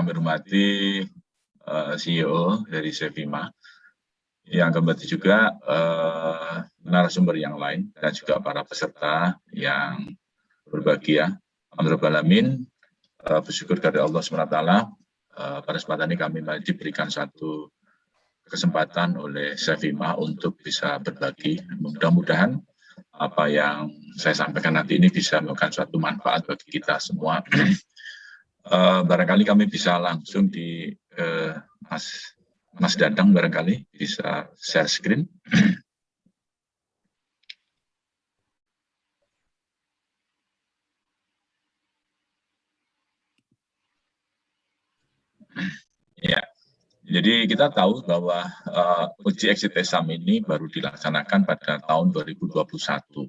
kami hormati CEO dari Sevima, yang kembali juga narasumber yang lain dan juga para peserta yang berbahagia. Alhamdulillah, bersyukur dari Allah SWT. Pada kesempatan ini kami diberikan satu kesempatan oleh Sevima untuk bisa berbagi. Mudah-mudahan apa yang saya sampaikan nanti ini bisa memberikan suatu manfaat bagi kita semua. Barangkali kami bisa langsung di Mas Dadang, barangkali bisa share screen. Ya. Jadi kita tahu bahwa uji exit exam ini baru dilaksanakan pada tahun 2021.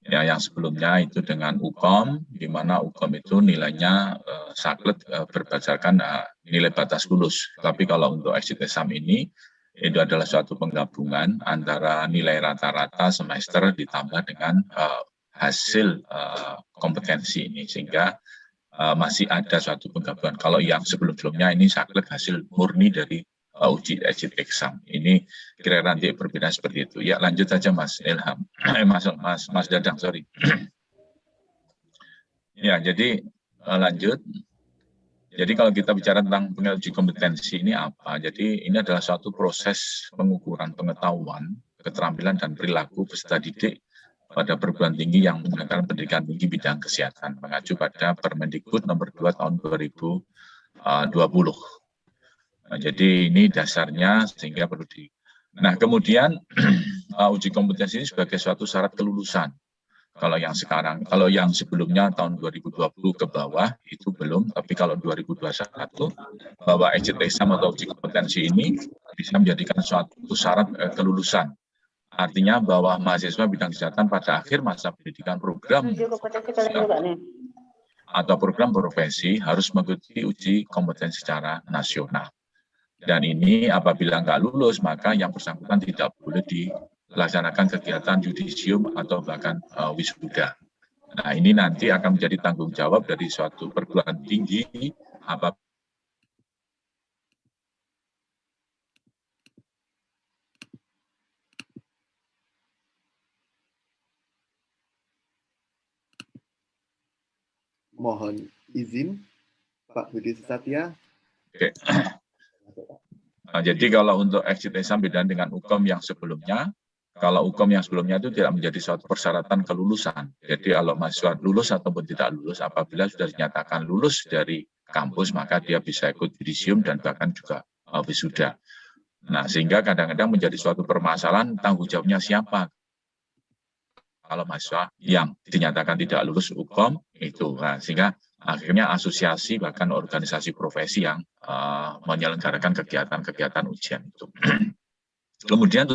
Ya, yang sebelumnya itu dengan UKOM, di mana UKOM itu nilainya saklek berdasarkan nilai batas lulus. Tapi kalau untuk exit exam ini, itu adalah suatu penggabungan antara nilai rata-rata semester ditambah dengan hasil kompetensi ini, sehingga masih ada suatu penggabungan. Kalau yang sebelum-sebelumnya ini saklek hasil murni dari uji exit exam. Ini kira-kira nanti berbeda seperti itu. Ya, lanjut saja Mas Ilham. Mas Dadang, sorry. Ya, jadi lanjut. Jadi kalau kita bicara tentang uji kompetensi ini apa? Jadi ini adalah suatu proses pengukuran pengetahuan, keterampilan dan perilaku peserta didik pada perguruan tinggi yang menggunakan pendidikan tinggi bidang kesehatan, mengacu pada Permendikbud nomor 2 tahun 2020. Nah, jadi ini dasarnya sehingga perlu di. Nah, kemudian uji kompetensi ini sebagai suatu syarat kelulusan. Kalau yang sekarang, kalau yang sebelumnya tahun 2020 ke bawah itu belum, tapi kalau 2021 bahwa exit exam atau uji kompetensi ini bisa menjadikan suatu syarat kelulusan. Artinya bahwa mahasiswa bidang kesehatan pada akhir masa pendidikan program atau program profesi harus mengikuti uji kompetensi secara nasional. Dan ini apabila nggak lulus, maka yang bersangkutan tidak boleh dilaksanakan kegiatan yudisium atau bahkan wisuda. Nah, ini nanti akan menjadi tanggung jawab dari suatu perguruan tinggi Mohon izin, Pak Budi Satya. Oke. Nah, jadi kalau untuk exit exam beda dengan UKOM yang sebelumnya. Kalau UKOM yang sebelumnya itu tidak menjadi suatu persyaratan kelulusan. Jadi kalau mahasiswa lulus ataupun tidak lulus, apabila sudah dinyatakan lulus dari kampus, maka dia bisa ikut yudisium dan bahkan juga wisuda. Nah, sehingga kadang-kadang menjadi suatu permasalahan tanggung jawabnya siapa. Kalau mahasiswa yang dinyatakan tidak lulus UKOM itu, nah, sehingga akhirnya asosiasi bahkan organisasi profesi yang menyelenggarakan kegiatan-kegiatan ujian itu. Kemudian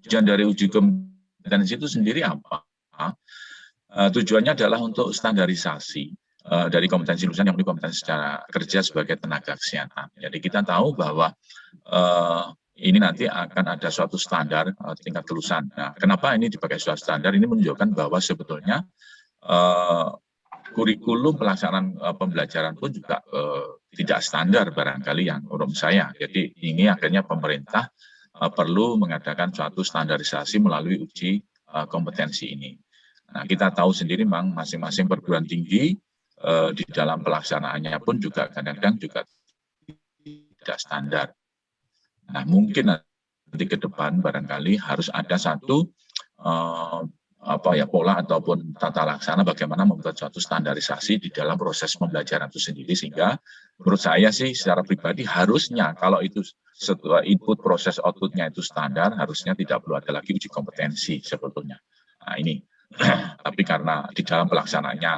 tujuan dari uji kompetensi itu sendiri apa? Tujuannya adalah untuk standarisasi dari kompetensi lulusan yang memiliki kompetensi secara kerja sebagai tenaga kesehatan. Jadi kita tahu bahwa ini nanti akan ada suatu standar tingkat kelulusan. Nah, kenapa ini dipakai suatu standar? Ini menunjukkan bahwa sebetulnya kurikulum pelaksanaan pembelajaran pun juga tidak standar barangkali yang menurut saya. Jadi ini akhirnya pemerintah perlu mengadakan suatu standarisasi melalui uji kompetensi ini. Nah, kita tahu sendiri memang masing-masing perguruan tinggi di dalam pelaksanaannya pun juga kadang-kadang juga tidak standar. Nah, mungkin nanti ke depan barangkali harus ada satu pola ataupun tata laksana bagaimana membuat suatu standarisasi di dalam proses pembelajaran itu sendiri, sehingga menurut saya sih secara pribadi harusnya kalau itu setelah input proses outputnya itu standar, harusnya tidak perlu ada lagi uji kompetensi sebetulnya. Nah ini, tapi karena di dalam pelaksanaannya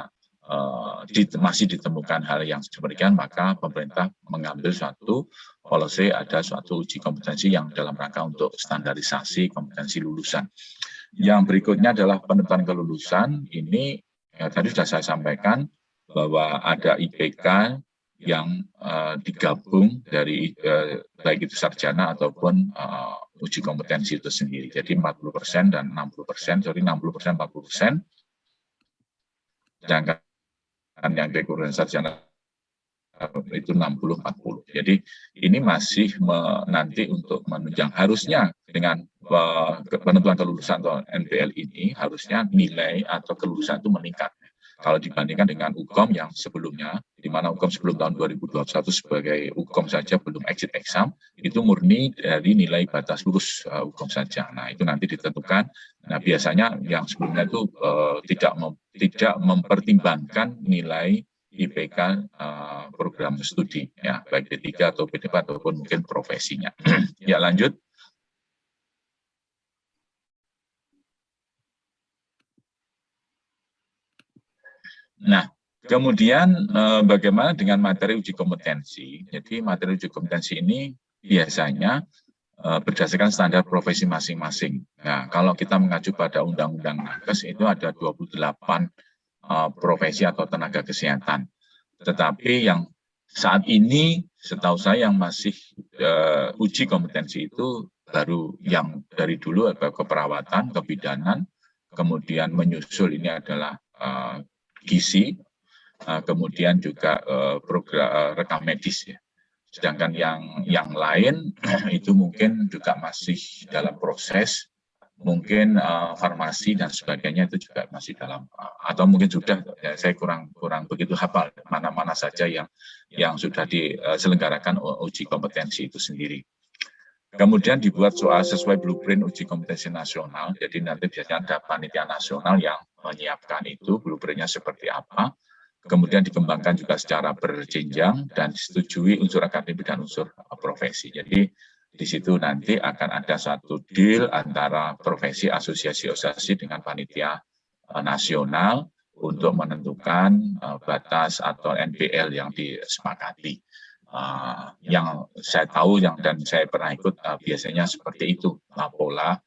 masih ditemukan hal yang demikian, maka pemerintah mengambil suatu policy, ada suatu uji kompetensi yang dalam rangka untuk standarisasi kompetensi lulusan. Yang berikutnya adalah penentuan kelulusan. Ini tadi sudah saya sampaikan bahwa ada IPK yang digabung dari baik itu sarjana ataupun uji kompetensi itu sendiri. Jadi 40% dan 60%, 60% 40%. Sedangkan yang baik sarjana itu 60-40. Jadi ini masih nanti untuk menunjang, harusnya dengan penentuan kelulusan atau NPL ini harusnya nilai atau kelulusan itu meningkat. Kalau dibandingkan dengan UKOM yang sebelumnya, di mana UKOM sebelum tahun 2021 sebagai UKOM saja belum exit exam, itu murni dari nilai batas lulus UKOM saja. Nah, itu nanti ditentukan. Nah, biasanya yang sebelumnya itu tidak mempertimbangkan nilai IPK program studi, ya, baik D3 atau B4 ataupun mungkin profesinya. Ya, lanjut. Nah, kemudian bagaimana dengan materi uji kompetensi? Jadi materi uji kompetensi ini biasanya berdasarkan standar profesi masing-masing. Nah, kalau kita mengacu pada Undang-Undang Nakes itu ada 28 profesi atau tenaga kesehatan. Tetapi yang saat ini setahu saya yang masih uji kompetensi itu baru yang dari dulu ada keperawatan, kebidanan, kemudian menyusul ini adalah gizi, kemudian juga program rekam medis ya. Sedangkan yang lain itu mungkin juga masih dalam proses, mungkin farmasi dan sebagainya itu juga masih dalam, atau mungkin sudah, ya, saya kurang begitu hafal mana-mana saja yang sudah diselenggarakan uji kompetensi itu sendiri. Kemudian dibuat soal sesuai blueprint uji kompetensi nasional, jadi nanti biasanya ada panitia nasional yang menyiapkan itu, blueprintnya seperti apa, kemudian dikembangkan juga secara berjenjang dan disetujui unsur akademik dan unsur profesi. Jadi di situ nanti akan ada satu deal antara profesi, asosiasi dengan panitia nasional untuk menentukan batas atau NPL yang disepakati. Yang saya tahu dan saya pernah ikut biasanya seperti itu pola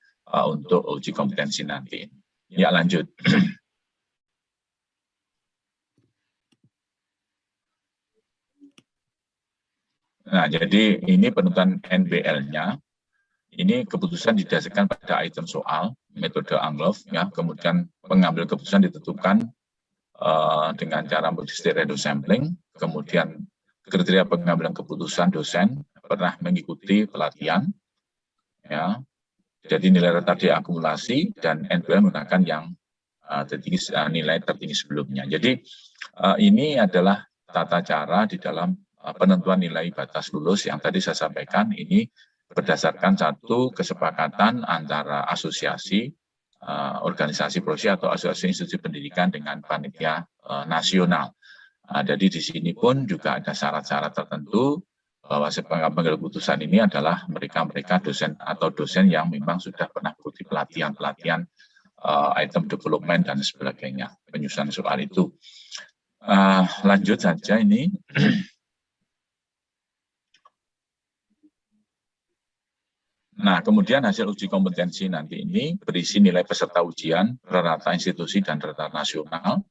untuk uji kompetensi nanti. Ya, lanjut. Nah, jadi ini penentuan NPL-nya. Ini keputusan didasarkan pada item soal, metode Anglof, ya. Kemudian pengambil keputusan ditentukan dengan cara multi-stage random sampling. Kemudian kriteria pengambilan keputusan dosen pernah mengikuti pelatihan, ya. Jadi nilai rata diakumulasi dan NPL menggunakan yang nilai tertinggi sebelumnya. Jadi ini adalah tata cara di dalam penentuan nilai batas lulus yang tadi saya sampaikan. Ini berdasarkan satu kesepakatan antara asosiasi, organisasi profesi atau asosiasi institusi pendidikan dengan panitia nasional. Jadi di sini pun juga ada syarat-syarat tertentu bahwa pengambil keputusan ini adalah mereka dosen atau dosen yang memang sudah pernah mengikuti pelatihan item development dan sebagainya, penyusunan soal itu. Lanjut saja ini. Nah, kemudian hasil uji kompetensi nanti ini berisi nilai peserta ujian, rata institusi dan rata nasional.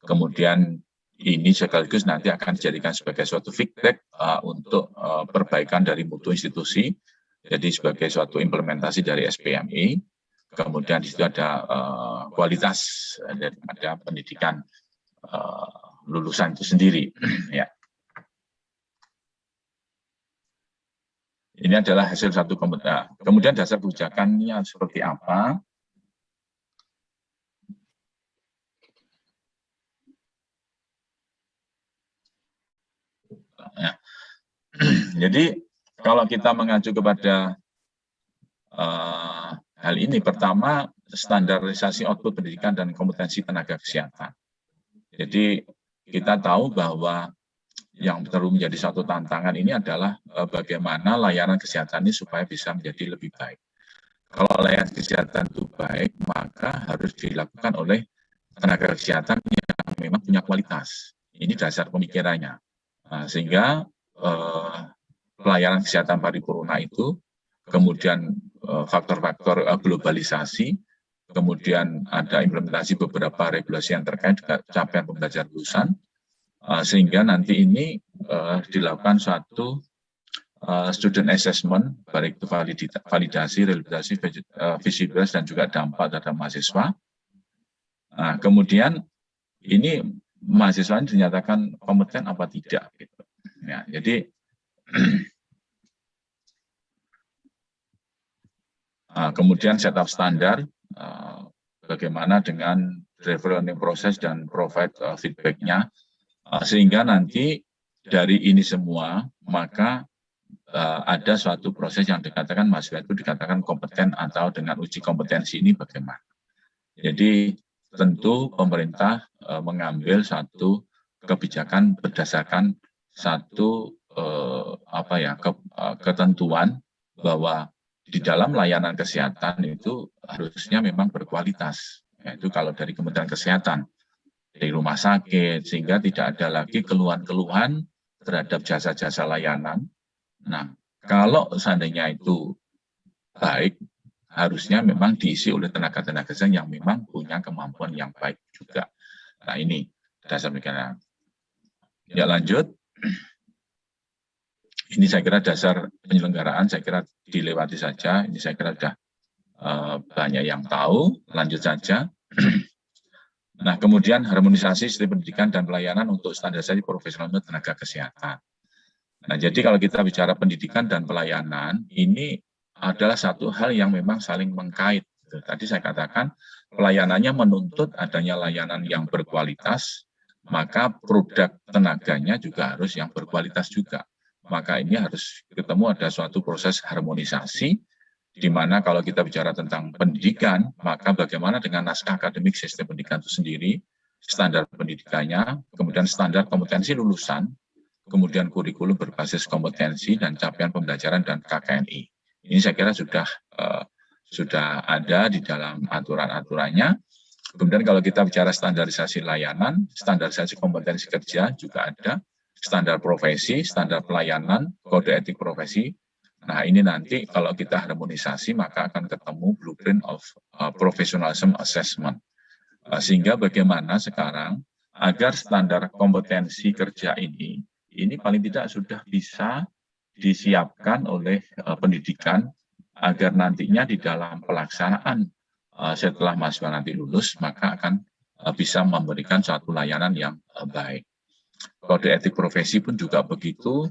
Kemudian ini sekaligus nanti akan dijadikan sebagai suatu feedback untuk perbaikan dari mutu institusi, jadi sebagai suatu implementasi dari SPMI. Kemudian di situ ada kualitas daripada pendidikan lulusan itu sendiri, ya. Ini adalah hasil satu kompetensi. Kemudian dasar kebijakannya seperti apa? Ya. Jadi kalau kita mengacu kepada hal ini, pertama standarisasi output pendidikan dan kompetensi tenaga kesehatan. Jadi kita tahu bahwa yang perlu menjadi satu tantangan ini adalah bagaimana layanan kesehatan ini supaya bisa menjadi lebih baik. Kalau layanan kesehatan itu baik, maka harus dilakukan oleh tenaga kesehatan yang memang punya kualitas. Ini dasar pemikirannya. Sehingga pelayanan kesehatan paripurna itu, kemudian faktor-faktor globalisasi, kemudian ada implementasi beberapa regulasi yang terkait dengan capaian pembelajaran lulusan, sehingga nanti ini dilakukan suatu student assessment, baik itu validasi, realisasi, visibilitas, dan juga dampak terhadap mahasiswa. Nah, kemudian ini mahasiswa dinyatakan kompeten apa tidak. Gitu. Ya, jadi kemudian setup standar, bagaimana dengan driver learning process dan provide feedback-nya, sehingga nanti dari ini semua maka ada suatu proses yang dikatakan mahasiswa itu dikatakan kompeten atau dengan uji kompetensi ini bagaimana. Jadi tentu pemerintah mengambil satu kebijakan berdasarkan satu ketentuan bahwa di dalam layanan kesehatan itu harusnya memang berkualitas. Yaitu kalau dari Kementerian Kesehatan, dari rumah sakit, sehingga tidak ada lagi keluhan-keluhan terhadap jasa-jasa layanan. Nah, kalau seandainya itu baik, harusnya memang diisi oleh tenaga-tenaga kesehatan yang memang punya kemampuan yang baik juga. Nah, ini dasar pemikiran. Ya, lanjut. Ini saya kira dasar penyelenggaraan, saya kira dilewati saja. Ini saya kira sudah banyak yang tahu. Lanjut saja. Nah, kemudian harmonisasi sistem pendidikan dan pelayanan untuk standarisasi profesional tenaga kesehatan. Nah, jadi kalau kita bicara pendidikan dan pelayanan, ini adalah satu hal yang memang saling mengkait. Tadi saya katakan, pelayanannya menuntut adanya layanan yang berkualitas, maka produk tenaganya juga harus yang berkualitas juga. Maka ini harus ketemu ada suatu proses harmonisasi, di mana kalau kita bicara tentang pendidikan, maka bagaimana dengan naskah akademik sistem pendidikan itu sendiri, standar pendidikannya, kemudian standar kompetensi lulusan, kemudian kurikulum berbasis kompetensi dan capaian pembelajaran dan KKNI. Ini saya kira sudah ada di dalam aturan-aturannya. Kemudian kalau kita bicara standarisasi layanan, standarisasi kompetensi kerja juga ada, standar profesi, standar pelayanan, kode etik profesi. Nah, ini nanti kalau kita harmonisasi maka akan ketemu blueprint of professionalism assessment. Sehingga bagaimana sekarang agar standar kompetensi kerja ini paling tidak sudah bisa disiapkan oleh pendidikan agar nantinya di dalam pelaksanaan setelah mahasiswa nanti lulus maka akan bisa memberikan suatu layanan yang baik. Kode etik profesi pun juga begitu,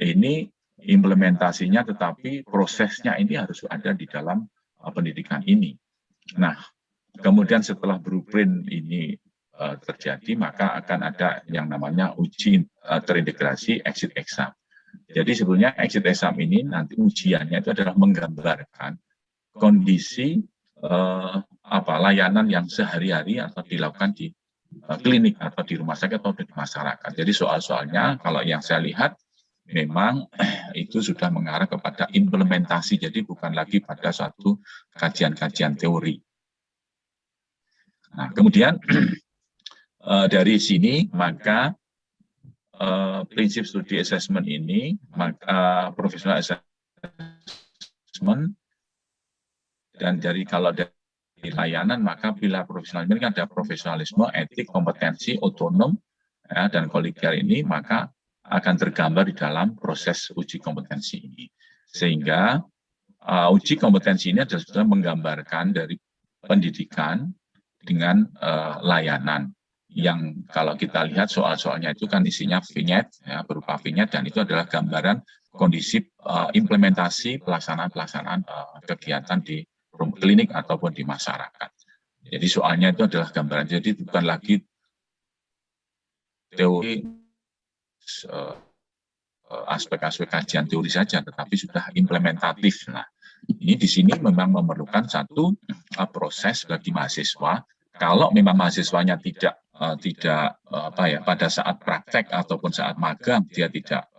ini implementasinya tetapi prosesnya ini harus ada di dalam pendidikan ini. Nah, kemudian setelah blueprint ini terjadi, maka akan ada yang namanya uji terintegrasi exit exam. Jadi sebenarnya exit exam ini nanti ujiannya itu adalah menggambarkan kondisi layanan yang sehari-hari atau dilakukan di klinik atau di rumah sakit atau di masyarakat. Jadi soal-soalnya kalau yang saya lihat memang itu sudah mengarah kepada implementasi, jadi bukan lagi pada suatu kajian-kajian teori. Nah, kemudian dari sini maka prinsip studi assessment ini, maka professional assessment, dan kalau dari layanan maka pilar profesional ini ada profesionalisme, etik, kompetensi, otonom, ya, dan kolegial ini maka akan tergambar di dalam proses uji kompetensi ini. Sehingga uji kompetensi ini adalah sudah menggambarkan dari pendidikan dengan layanan. Yang kalau kita lihat soal-soalnya itu kan isinya vignette, ya, berupa vignette, dan itu adalah gambaran kondisi implementasi pelaksanaan kegiatan di klinik ataupun di masyarakat. Jadi soalnya itu adalah gambaran, jadi bukan lagi teori aspek-aspek kajian teori saja, tetapi sudah implementatif. Nah, ini di sini memang memerlukan satu proses bagi mahasiswa. Kalau memang mahasiswanya tidak pada saat praktek ataupun saat magang dia tidak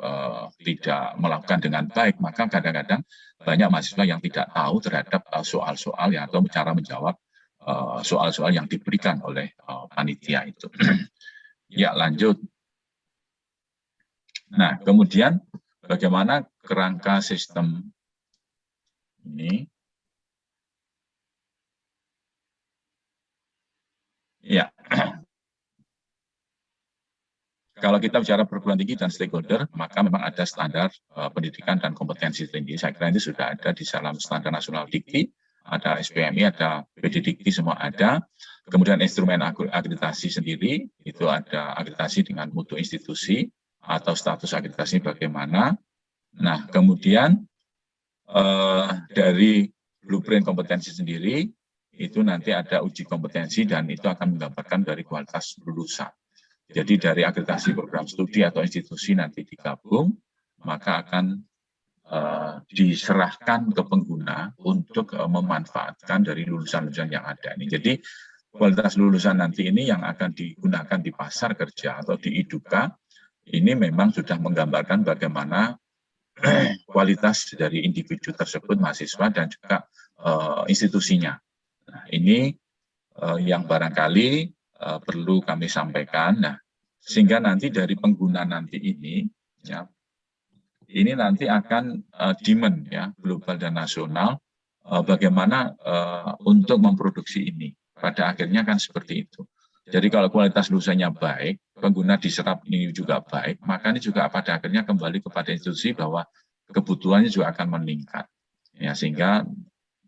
melakukan dengan baik, maka kadang-kadang banyak mahasiswa yang tidak tahu terhadap soal-soal yang atau cara menjawab soal-soal yang diberikan oleh panitia itu. Ya, lanjut. Nah, kemudian bagaimana kerangka sistem ini? Ya. Kalau kita bicara perguruan tinggi dan stakeholder, maka memang ada standar pendidikan dan kompetensi tinggi. Saya kira ini sudah ada di dalam standar nasional Dikti, ada SPMI, ada PD Dikti, semua ada. Kemudian instrumen akreditasi sendiri, itu ada akreditasi dengan mutu institusi, atau status akreditasi bagaimana. Nah, kemudian dari blueprint kompetensi sendiri, itu nanti ada uji kompetensi dan itu akan menggambarkan dari kualitas lulusan. Jadi dari akreditasi program studi atau institusi nanti digabung, maka akan diserahkan ke pengguna untuk memanfaatkan dari lulusan-lulusan yang ada ini. Jadi kualitas lulusan nanti ini yang akan digunakan di pasar kerja atau di IDUKA, ini memang sudah menggambarkan bagaimana kualitas dari individu tersebut, mahasiswa dan juga institusinya. Nah, ini yang barangkali perlu kami sampaikan. Nah, sehingga nanti dari pengguna nanti ini, ya, ini nanti akan demand ya global dan nasional bagaimana untuk memproduksi ini. Pada akhirnya kan seperti itu. Jadi kalau kualitas lulusannya baik, pengguna diserap ini juga baik, maka ini juga pada akhirnya kembali kepada institusi bahwa kebutuhannya juga akan meningkat. Ya, sehingga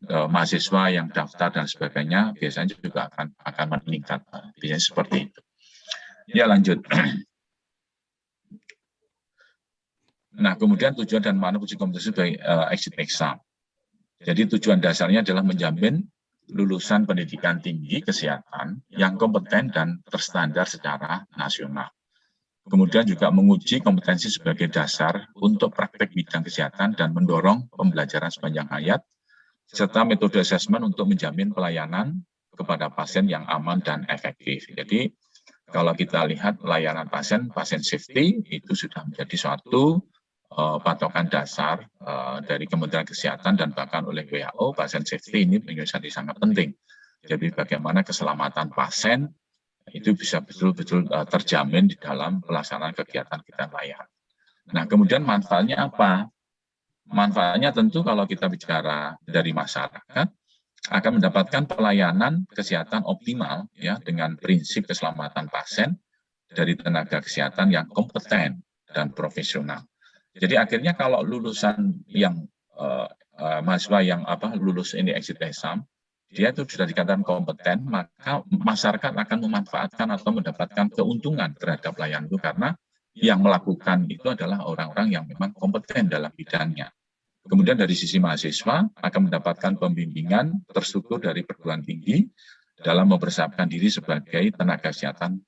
mahasiswa yang daftar dan sebagainya biasanya juga akan meningkat. Biasanya seperti itu. Ya, lanjut. Nah, kemudian tujuan dan makna uji kompetensi sebagai exit exam. Jadi tujuan dasarnya adalah menjamin lulusan pendidikan tinggi kesehatan yang kompeten dan terstandar secara nasional. Kemudian juga menguji kompetensi sebagai dasar untuk praktek bidang kesehatan dan mendorong pembelajaran sepanjang hayat, serta metode asesmen untuk menjamin pelayanan kepada pasien yang aman dan efektif. Jadi kalau kita lihat layanan pasien safety itu sudah menjadi suatu patokan dasar dari Kementerian Kesehatan dan bahkan oleh WHO, pasien safety ini menjadi sangat penting. Jadi bagaimana keselamatan pasien itu bisa betul-betul terjamin di dalam pelaksanaan kegiatan kita layanan. Nah, kemudian manfaatnya apa? Manfaatnya tentu kalau kita bicara dari masyarakat, akan mendapatkan pelayanan kesehatan optimal ya dengan prinsip keselamatan pasien dari tenaga kesehatan yang kompeten dan profesional. Jadi akhirnya kalau lulusan yang mahasiswa yang lulus ini exit exam, dia itu sudah dikatakan kompeten, maka masyarakat akan memanfaatkan atau mendapatkan keuntungan terhadap pelayanan itu karena yang melakukan itu adalah orang-orang yang memang kompeten dalam bidangnya. Kemudian dari sisi mahasiswa akan mendapatkan pembimbingan terstruktur dari perguruan tinggi dalam mempersiapkan diri sebagai tenaga kesehatan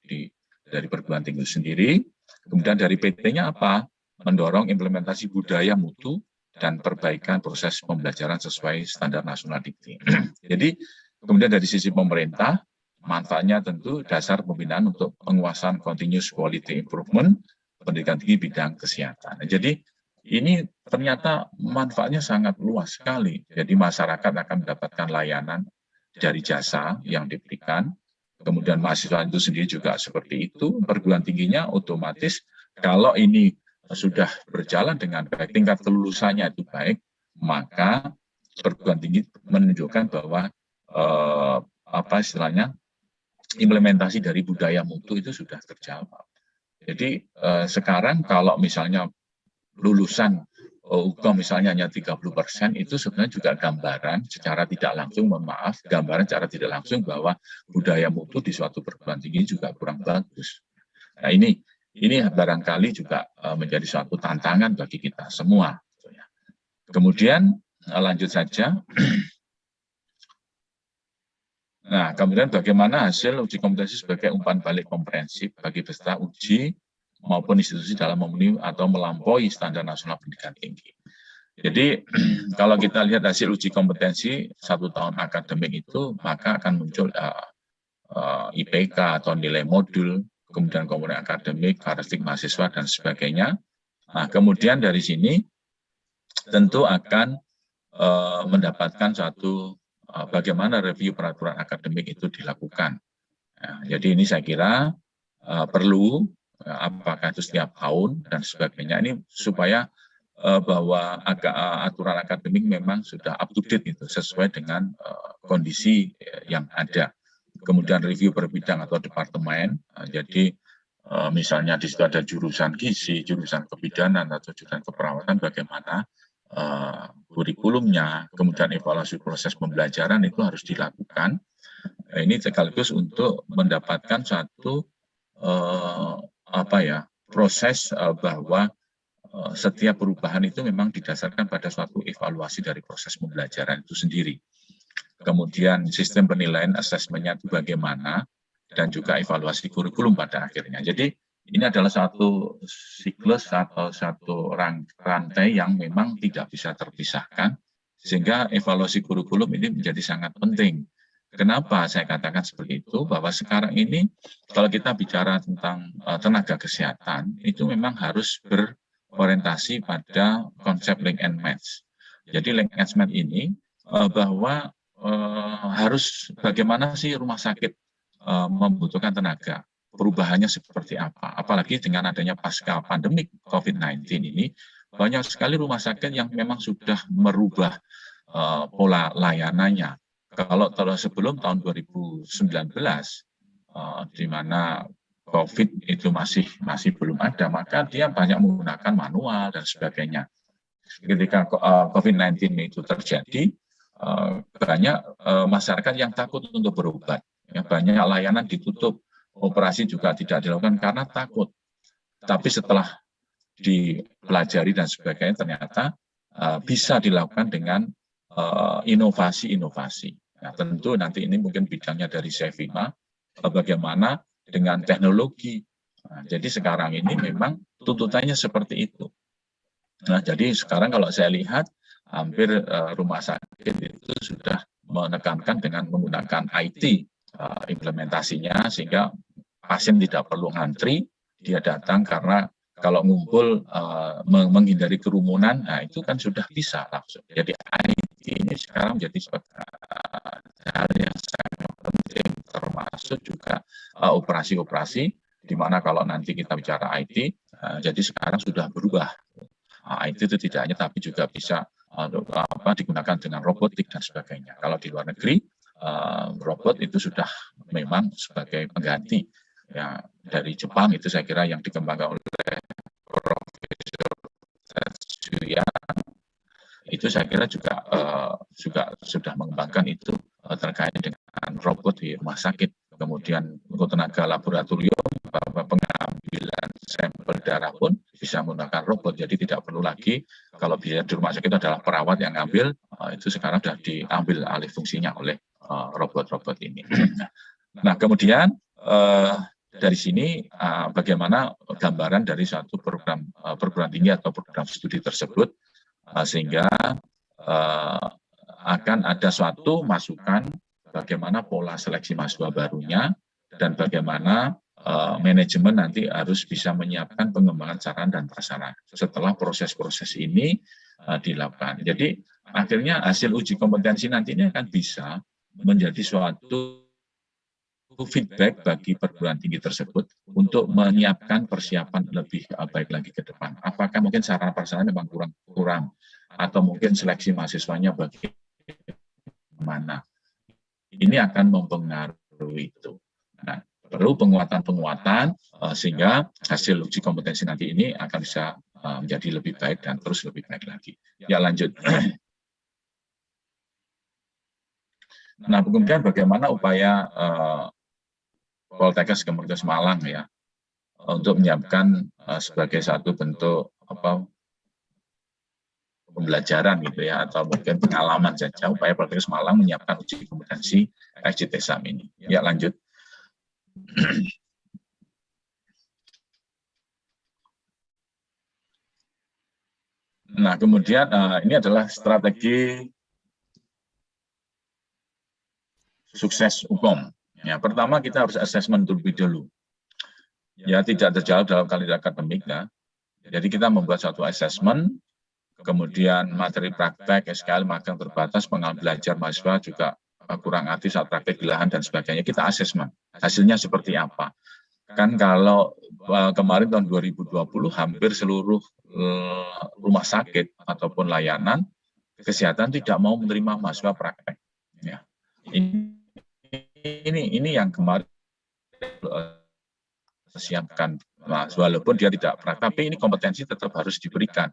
dari perguruan tinggi sendiri. Kemudian dari PT-nya apa? Mendorong implementasi budaya mutu dan perbaikan proses pembelajaran sesuai standar nasional dikti. Jadi kemudian dari sisi pemerintah, manfaatnya tentu dasar pembinaan untuk penguasaan continuous quality improvement pendidikan tinggi bidang kesehatan. Jadi ini ternyata manfaatnya sangat luas sekali. Jadi masyarakat akan mendapatkan layanan dari jasa yang diberikan. Kemudian mahasiswa itu sendiri juga seperti itu. Perguruan tingginya otomatis kalau ini sudah berjalan dengan baik, tingkat kelulusannya itu baik, maka perguruan tinggi menunjukkan bahwa istilahnya implementasi dari budaya mutu itu sudah terjawab. Jadi sekarang kalau misalnya lulusan UKM misalnya hanya 30%, itu sebenarnya juga gambaran secara tidak langsung, gambaran secara tidak langsung bahwa budaya mutu di suatu perguruan tinggi juga kurang bagus. Nah ini barangkali juga menjadi suatu tantangan bagi kita semua. Kemudian lanjut saja. Nah, kemudian bagaimana hasil uji kompetensi sebagai umpan balik komprehensif bagi peserta uji maupun institusi dalam memenuhi atau melampaui standar nasional pendidikan tinggi. Jadi kalau kita lihat hasil uji kompetensi 1 tahun akademik itu, maka akan muncul IPK atau nilai modul, kemudian komponen akademik, karakteristik mahasiswa dan sebagainya. Nah, kemudian dari sini tentu akan mendapatkan suatu bagaimana review peraturan akademik itu dilakukan. Nah, jadi ini saya kira perlu apakah itu setiap tahun dan sebagainya ini supaya bahwa aturan akademik memang sudah up to date itu sesuai dengan kondisi yang ada. Kemudian review per bidang atau departemen. Jadi misalnya di situ ada jurusan gizi, jurusan kebidanan atau jurusan keperawatan, bagaimana kurikulumnya, kemudian evaluasi proses pembelajaran itu harus dilakukan. Ini sekaligus untuk mendapatkan satu proses bahwa setiap perubahan itu memang didasarkan pada suatu evaluasi dari proses pembelajaran itu sendiri. Kemudian sistem penilaian asesmennya itu bagaimana, dan juga evaluasi kurikulum pada akhirnya. Jadi ini adalah satu siklus atau satu rantai yang memang tidak bisa terpisahkan, sehingga evaluasi kurikulum ini menjadi sangat penting. Kenapa saya katakan seperti itu? Bahwa sekarang ini kalau kita bicara tentang tenaga kesehatan, itu memang harus berorientasi pada konsep link and match. Jadi link and match ini bahwa harus bagaimana sih rumah sakit membutuhkan tenaga, perubahannya seperti apa. Apalagi dengan adanya pasca pandemik COVID-19 ini, banyak sekali rumah sakit yang memang sudah merubah pola layanannya. Kalau sebelum tahun 2019, di mana COVID itu masih belum ada, maka dia banyak menggunakan manual dan sebagainya. Ketika COVID-19 itu terjadi, banyak masyarakat yang takut untuk berobat. Ya, banyak layanan ditutup, operasi juga tidak dilakukan karena takut. Tapi setelah dipelajari dan sebagainya, ternyata bisa dilakukan dengan inovasi-inovasi. Nah, tentu nanti ini mungkin bidangnya dari Sevima, bagaimana dengan teknologi. Nah, jadi sekarang ini memang tuntutannya seperti itu. Nah, jadi sekarang kalau saya lihat, hampir rumah sakit itu sudah menekankan dengan menggunakan IT implementasinya, sehingga pasien tidak perlu ngantri, dia datang karena kalau ngumpul menghindari kerumunan, nah itu kan sudah bisa langsung. Jadi IT ini sekarang menjadi hal yang sangat penting, termasuk juga operasi-operasi, di mana kalau nanti kita bicara IT, jadi sekarang sudah berubah. IT itu tidak hanya tapi juga bisa digunakan dengan robotik dan sebagainya. Kalau di luar negeri, robot itu sudah memang sebagai pengganti. Ya, dari Jepang itu saya kira yang dikembangkan oleh Profesor Tetsuya, itu saya kira juga sudah mengembangkan itu terkait dengan robot di rumah sakit. Kemudian untuk tenaga laboratorium, pengambilan sampel darah pun bisa menggunakan robot. Jadi tidak perlu lagi, kalau bisa di rumah sakit itu adalah perawat yang ngambil, itu sekarang sudah diambil alih fungsinya oleh robot-robot ini. Nah, kemudian dari sini bagaimana gambaran dari suatu perguruan tinggi atau program studi tersebut, sehingga akan ada suatu masukan bagaimana pola seleksi mahasiswa barunya, dan bagaimana manajemen nanti harus bisa menyiapkan pengembangan sarana dan prasarana setelah proses-proses ini dilakukan. Jadi akhirnya hasil uji kompetensi nanti ini akan bisa menjadi suatu feedback bagi perguruan tinggi tersebut untuk menyiapkan persiapan lebih baik lagi ke depan. Apakah mungkin sarana prasarana memang kurang atau mungkin seleksi mahasiswanya bagaimana? Ini akan mempengaruhi itu. Nah, perlu penguatan-penguatan sehingga hasil uji kompetensi nanti ini akan bisa menjadi lebih baik dan terus lebih baik lagi. Ya, lanjut. Nah, kemudian bagaimana upaya Poltekkes Kementerian Malang ya untuk menyiapkan sebagai satu bentuk pembelajaran gitu ya, atau mungkin pengalaman saja upaya Poltekkes Malang menyiapkan uji kompetensi exit exam ini. Ya, lanjut. Nah, kemudian ini adalah strategi sukses UKOM. Ya, pertama kita harus asesmen terlebih dahulu. Ya, tidak terjawab dalam kalender akademik ya. Jadi kita membuat satu asesmen, kemudian materi praktek, SKL, magang terbatas, pengalaman belajar mahasiswa juga kurang aktif saat praktek di lahan dan sebagainya. Kita asesmen. Hasilnya seperti apa? Kan kalau kemarin tahun 2020 hampir seluruh rumah sakit ataupun layanan kesehatan tidak mau menerima mahasiswa praktek. Ya. Ini yang kemarin siapkan, walaupun dia tidak praktek, tapi ini kompetensi tetap harus diberikan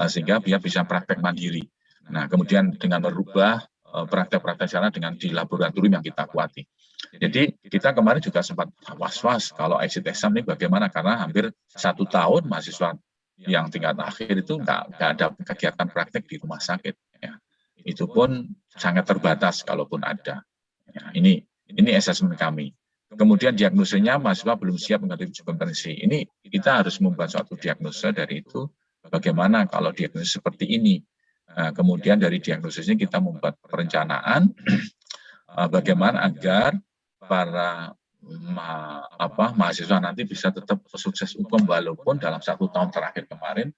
sehingga dia bisa praktek mandiri. Nah, kemudian dengan merubah praktek-praktek sana dengan di laboratorium yang kita kuati. Jadi kita kemarin juga sempat was-was kalau exit exam ini bagaimana, karena hampir 1 tahun mahasiswa yang tingkat akhir itu nggak ada kegiatan praktek di rumah sakit. Ya. Itu pun sangat terbatas kalaupun ada. Ya, ini asesmen kami. Kemudian diagnosanya mahasiswa belum siap menghadapi uji kompetensi. Ini kita harus membuat suatu diagnosa dari itu. Bagaimana kalau diagnosis seperti ini? Nah, kemudian dari diagnosisnya kita membuat perencanaan bagaimana agar para mahasiswa nanti bisa tetap sukses hukum walaupun dalam 1 tahun terakhir kemarin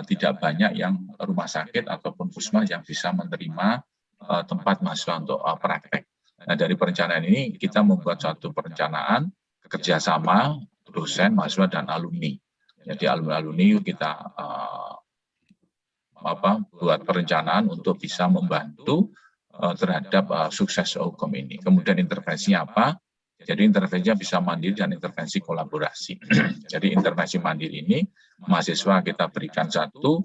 tidak banyak yang rumah sakit ataupun puskesmas yang bisa menerima tempat mahasiswa untuk praktek. Nah, dari perencanaan ini kita membuat suatu perencanaan kerjasama dosen, mahasiswa, dan alumni. Jadi alumni kita buat perencanaan untuk bisa membantu terhadap sukses hukum ini. Kemudian intervensinya apa? Jadi intervensinya bisa mandiri dan intervensi kolaborasi. Jadi intervensi mandiri ini mahasiswa kita berikan satu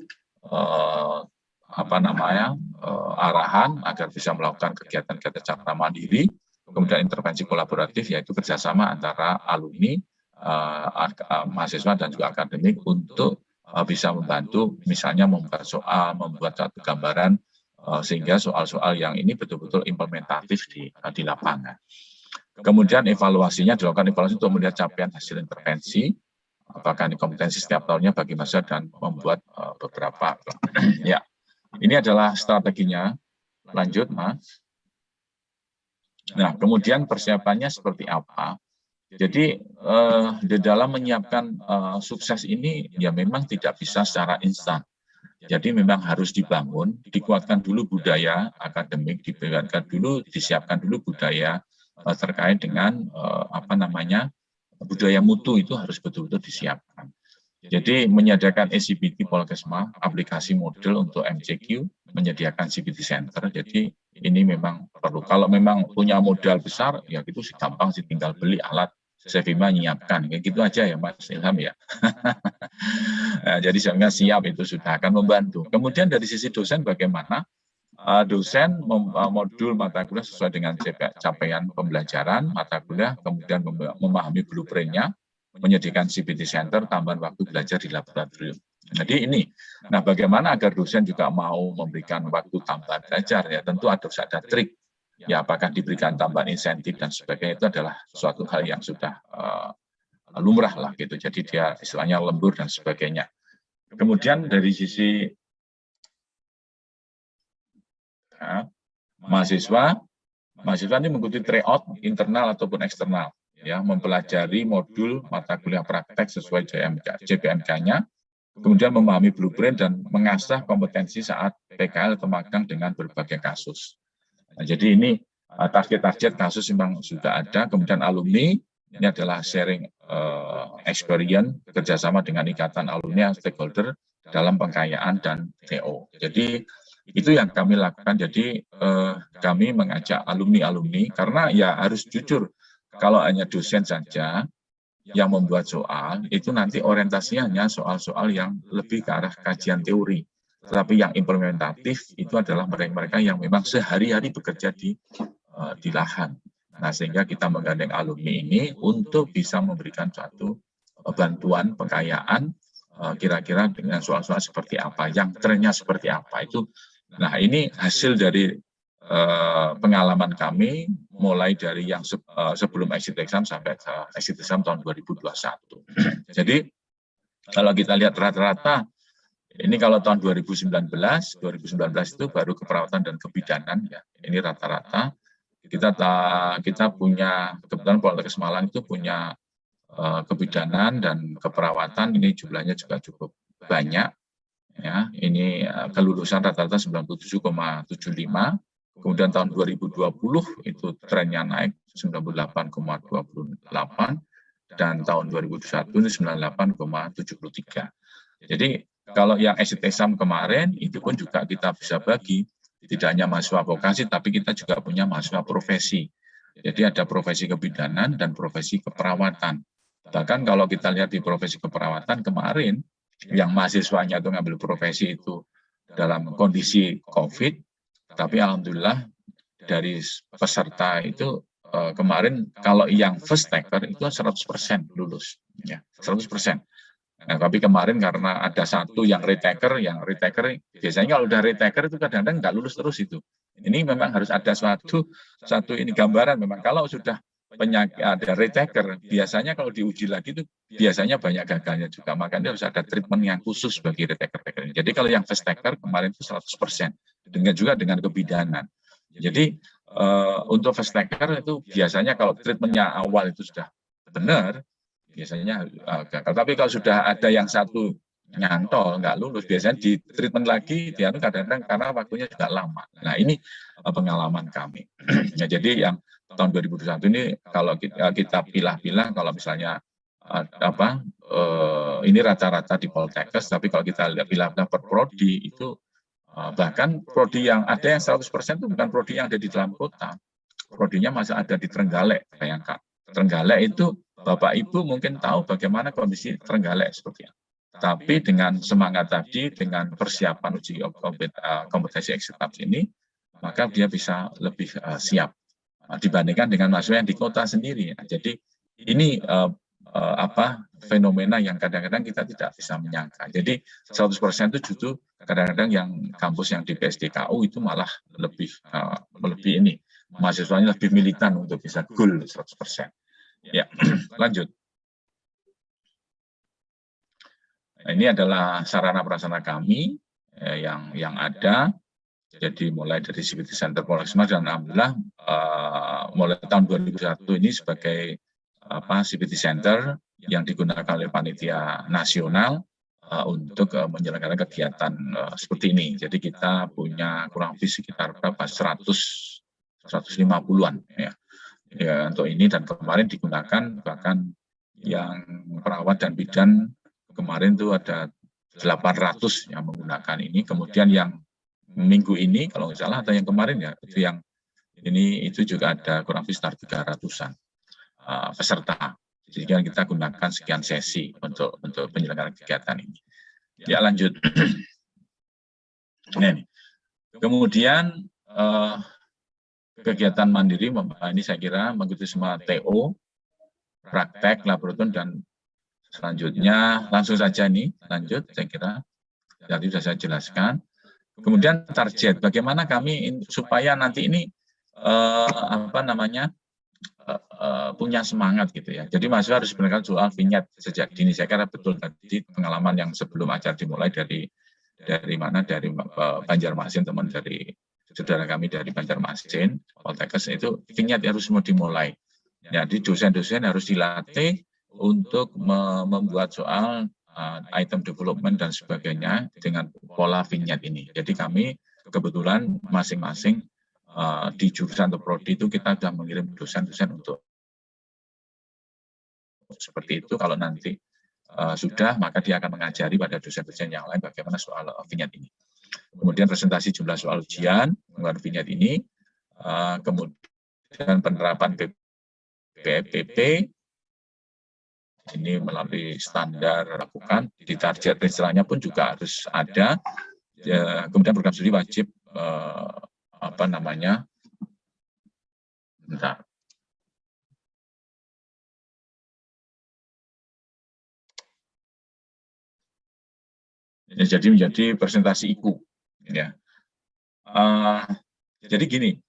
arahan agar bisa melakukan kegiatan-kegiatan secara mandiri. Kemudian intervensi kolaboratif yaitu kerjasama antara alumni, mahasiswa dan juga akademik untuk bisa membantu misalnya membuat soal, membuat satu gambaran sehingga soal-soal yang ini betul-betul implementatif di lapangan. Kemudian evaluasinya dilakukan evaluasi untuk melihat capaian hasil intervensi, apakah ini kompetensi setiap tahunnya bagi mahasiswa dan membuat beberapa. Ya, ini adalah strateginya. Lanjut, Mas. Nah, kemudian persiapannya seperti apa? Jadi di dalam menyiapkan sukses ini ya memang tidak bisa secara instan. Jadi memang harus dibangun, dikuatkan dulu budaya akademik, disiapkan dulu budaya terkait dengan budaya mutu itu harus betul-betul disiapkan. Jadi menyediakan ACBT Polkesma, aplikasi model untuk MCQ, menyediakan CBT Center. Jadi ini memang perlu. Kalau memang punya modal besar, ya itu gampang sih, tinggal beli alat. Sevima menyiapkan, kayak gitu aja ya Mas Ilham ya. Nah, jadi sehingga siap itu sudah akan membantu. Kemudian dari sisi dosen bagaimana? Dosen modul mata kuliah sesuai dengan capaian pembelajaran mata kuliah, kemudian memahami blueprint-nya, menyediakan CBT Center, tambahan waktu belajar di laboratorium. Jadi ini, nah bagaimana agar dosen juga mau memberikan waktu tambahan belajar ya, tentu harus ada trik. Ya, apakah diberikan tambahan insentif dan sebagainya, itu adalah suatu hal yang sudah lumrah lah gitu. Jadi dia istilahnya lembur dan sebagainya. Kemudian dari sisi mahasiswa ini mengikuti tryout internal ataupun eksternal, ya, mempelajari modul mata kuliah praktek sesuai JPMK-nya, kemudian memahami blueprint dan mengasah kompetensi saat PKL atau magang dengan berbagai kasus. Nah, jadi ini target-target kasus memang sudah ada. Kemudian alumni ini adalah sharing experience kerjasama dengan ikatan alumni stakeholder dalam pengkayaan dan TO. Jadi itu yang kami lakukan. Jadi kami mengajak alumni karena ya harus jujur, kalau hanya dosen saja yang membuat soal itu nanti orientasinya hanya soal-soal yang lebih ke arah kajian teori. Tetapi yang implementatif itu adalah mereka yang memang sehari-hari bekerja di lahan. Nah, sehingga kita menggandeng alumni ini untuk bisa memberikan suatu bantuan pengkayaan kira-kira dengan soal-soal seperti apa, yang trennya seperti apa itu. Nah, ini hasil dari pengalaman kami mulai dari yang sebelum exit exam sampai exit exam tahun 2021. Jadi kalau kita lihat rata-rata, ini kalau tahun 2019 itu baru keperawatan dan kebidanan ya. Ini rata-rata kita punya, kebetulan Poltekkes Malang itu punya kebidanan dan keperawatan, ini jumlahnya juga cukup banyak ya. Ini kelulusan rata-rata 97,75. Kemudian tahun 2020 itu trennya naik 98,28 dan tahun 2021 ini 98,73. Jadi kalau yang exit exam kemarin itu pun juga kita bisa bagi, tidak hanya mahasiswa vokasi tapi kita juga punya mahasiswa profesi. Jadi ada profesi kebidanan dan profesi keperawatan. Bahkan kalau kita lihat di profesi keperawatan kemarin yang mahasiswanya itu ngambil profesi itu dalam kondisi COVID, tapi alhamdulillah dari peserta itu kemarin kalau yang first taker itu 100% lulus, ya 100%. Nah, tapi kemarin karena ada satu yang retaker biasanya kalau udah retaker itu kadang-kadang nggak lulus terus itu. Ini memang harus ada satu ini gambaran memang kalau sudah ada retaker, biasanya kalau diuji lagi itu biasanya banyak gagalnya juga. Makanya harus ada treatment yang khusus bagi retaker-retaker. Jadi kalau yang first taker kemarin itu 100%. Juga dengan kebidanan. Jadi untuk first taker itu biasanya kalau treatmentnya awal itu sudah benar, biasanya gagal. Tapi kalau sudah ada yang satu nyantol, nggak lulus, biasanya di treatment lagi, dia kadang-kadang karena waktunya juga lama. Nah ini pengalaman kami. Ya, jadi yang tahun 2021 ini kalau kita pilah-pilah, kalau misalnya ini rata-rata di Poltekkes, tapi kalau kita lihat pilah-pilah per prodi itu bahkan prodi yang ada yang 100% itu bukan prodi yang ada di dalam kota. Prodinya masih ada di Trenggalek, bayangkan. Trenggalek itu Bapak Ibu mungkin tahu bagaimana kondisi Trenggalek seperti apa. Tapi dengan semangat tadi, dengan persiapan uji kompetensi akseptabilitas ini, maka dia bisa lebih siap dibandingkan dengan mahasiswa yang di kota sendiri. Jadi ini fenomena yang kadang-kadang kita tidak bisa menyangka. Jadi 100% itu justru kadang-kadang yang kampus yang di PSDKU itu malah lebih ini, mahasiswanya lebih militan untuk bisa goal 100%. Ya, lanjut. Nah, ini adalah sarana prasarana kami yang ada. Jadi mulai dari CPT Center Poltekkes dan alhamdulillah mulai tahun 2001 ini sebagai CPT Center yang digunakan oleh panitia nasional untuk menyelenggarakan kegiatan seperti ini. Jadi kita punya kurang lebih sekitar berapa 150-an ya untuk ini, dan kemarin digunakan bahkan yang perawat dan bidan kemarin itu ada 800 yang menggunakan ini. Kemudian yang minggu ini kalau nggak salah atau yang kemarin ya itu yang ini itu juga ada kurang lebih sekitar 300-an peserta. Jadi kita gunakan sekian sesi untuk penyelenggaraan kegiatan ini. Ya lanjut. Ini. Kemudian kegiatan mandiri ini saya kira mengikuti semua TO, praktek, laboratorium, dan selanjutnya langsung saja nih lanjut saya kira. Tadi sudah saya jelaskan. Kemudian target, bagaimana kami supaya nanti ini punya semangat gitu ya. Jadi mahasiswa harus sebenarnya soal vinyet sejak dini. Saya kira betul tadi pengalaman yang sebelum acara dimulai dari mana, dari Banjarmasin, teman dari saudara kami dari Banjarmasin, Poltekkes itu vinyet harus semua dimulai. Jadi dosen-dosen harus dilatih untuk membuat soal item development dan sebagainya dengan pola vinyet ini. Jadi kami kebetulan masing-masing di jurusan atau prodi itu kita sudah mengirim dosen-dosen untuk seperti itu. Kalau nanti sudah, maka dia akan mengajari pada dosen-dosen yang lain bagaimana soal vinyet ini. Kemudian presentasi jumlah soal ujian menggunakan vinyet ini, kemudian penerapan PPP ini melalui standar lakukan, di target istilahnya pun juga harus ada. Ya, kemudian program studi wajib bentar. Ya, jadi menjadi presentasi IKU. Ya. Jadi gini,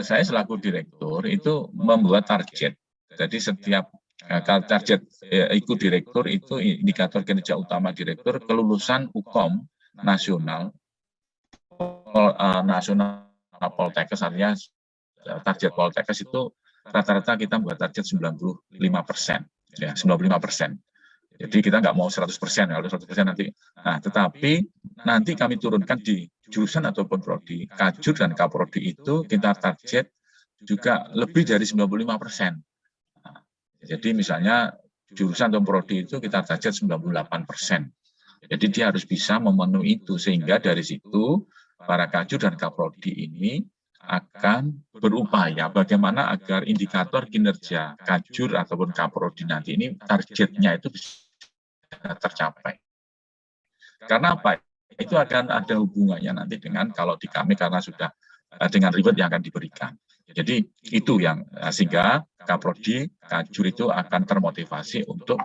saya selaku direktur itu membuat target. Jadi setiap target IKU direktur itu indikator kinerja utama direktur kelulusan UKOM nasional Poltekkes, artinya target Poltekkes itu rata-rata kita buat target 95%, ya 95%. Jadi kita nggak mau 100%, kalau 100% nanti. Nah, tetapi nanti kami turunkan di jurusan ataupun prodi, Kajur dan Kaprodi itu kita target juga lebih dari 95%. Nah, jadi misalnya jurusan atau prodi itu kita target 98%. Jadi dia harus bisa memenuhi itu, sehingga dari situ para Kajur dan Kaprodi ini akan berupaya bagaimana agar indikator kinerja Kajur ataupun Kaprodi nanti ini targetnya itu bisa tercapai. Karena apa? Itu akan ada hubungannya nanti dengan kalau di kami karena sudah dengan reward yang akan diberikan. Jadi itu yang sehingga Kaprodi, Kajur itu akan termotivasi untuk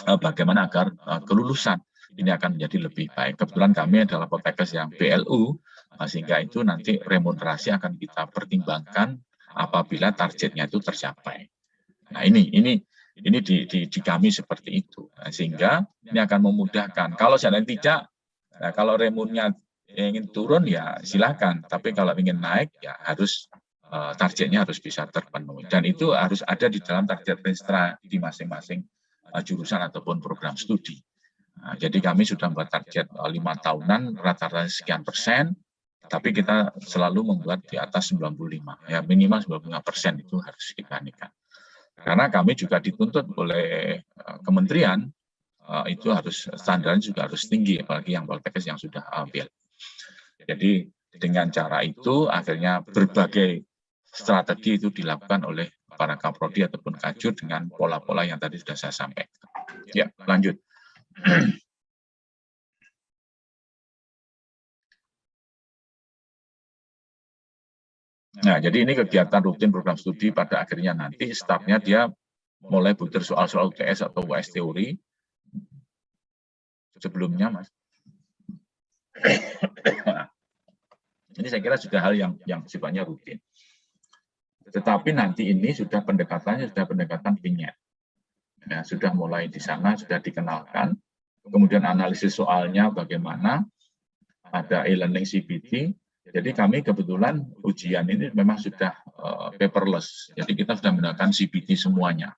bagaimana agar kelulusan ini akan menjadi lebih baik. Kebetulan kami adalah Poltekkes yang BLU, sehingga itu nanti remunerasi akan kita pertimbangkan apabila targetnya itu tercapai. Nah ini di kami seperti itu, sehingga ini akan memudahkan. Kalau seandainya tidak, nah, kalau remunnya ingin turun ya silakan, tapi kalau ingin naik ya harus targetnya harus bisa terpenuhi, dan itu harus ada di dalam target Renstra di masing-masing jurusan ataupun program studi. Nah, jadi kami sudah membuat target 5 tahunan rata-rata sekian persen, tapi kita selalu membuat di atas 95, ya minimal 95% itu harus kita nikah. Karena kami juga dituntut oleh kementerian, itu harus standarnya juga harus tinggi, apalagi yang Poltekkes yang sudah ambil. Jadi dengan cara itu akhirnya berbagai strategi itu dilakukan oleh para Kaprodi ataupun Kajur dengan pola-pola yang tadi sudah saya sampaikan. Ya, lanjut. Nah, jadi ini kegiatan rutin program studi pada akhirnya nanti stafnya dia mulai butir soal-soal UTS atau UAS teori. Sebelumnya, Mas. Ini saya kira sudah hal yang sifatnya rutin. Tetapi nanti ini sudah pendekatannya sudah pendekatan vignette. Ya, sudah mulai di sana, sudah dikenalkan. Kemudian analisis soalnya bagaimana, ada e-learning CBT. Jadi kami kebetulan ujian ini memang sudah paperless. Jadi kita sudah menggunakan CBT semuanya.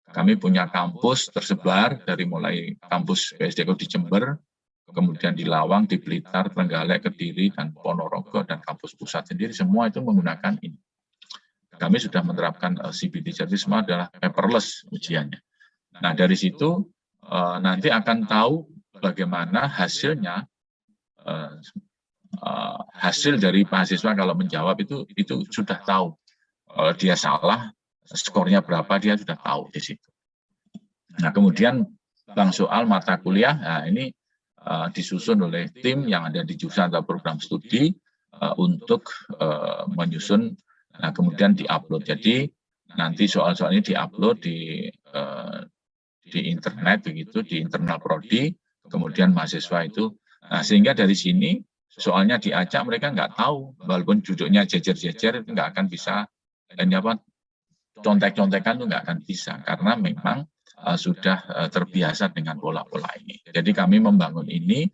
Kami punya kampus tersebar dari mulai kampus PSDK di Jember, kemudian di Lawang, di Blitar, Trenggalek, Kediri, dan Ponorogo, dan kampus pusat sendiri, semua itu menggunakan ini. Kami sudah menerapkan CBT, jadi semua adalah paperless ujiannya. Nah, dari situ nanti akan tahu bagaimana hasilnya, hasil dari mahasiswa kalau menjawab itu sudah tahu. Kalau dia salah, skornya berapa, dia sudah tahu di situ. Nah, kemudian bank soal mata kuliah, nah ini disusun oleh tim yang ada di jurusan atau program studi untuk menyusun. Nah, kemudian diupload. Jadi nanti soal-soal ini diupload di internet begitu, di internal prodi. Kemudian mahasiswa itu, nah sehingga dari sini soalnya diacak mereka nggak tahu, walaupun duduknya jejer-jejer itu nggak akan bisa, ini apa, contek-contekan itu nggak akan bisa karena memang sudah terbiasa dengan pola-pola ini. Jadi kami membangun ini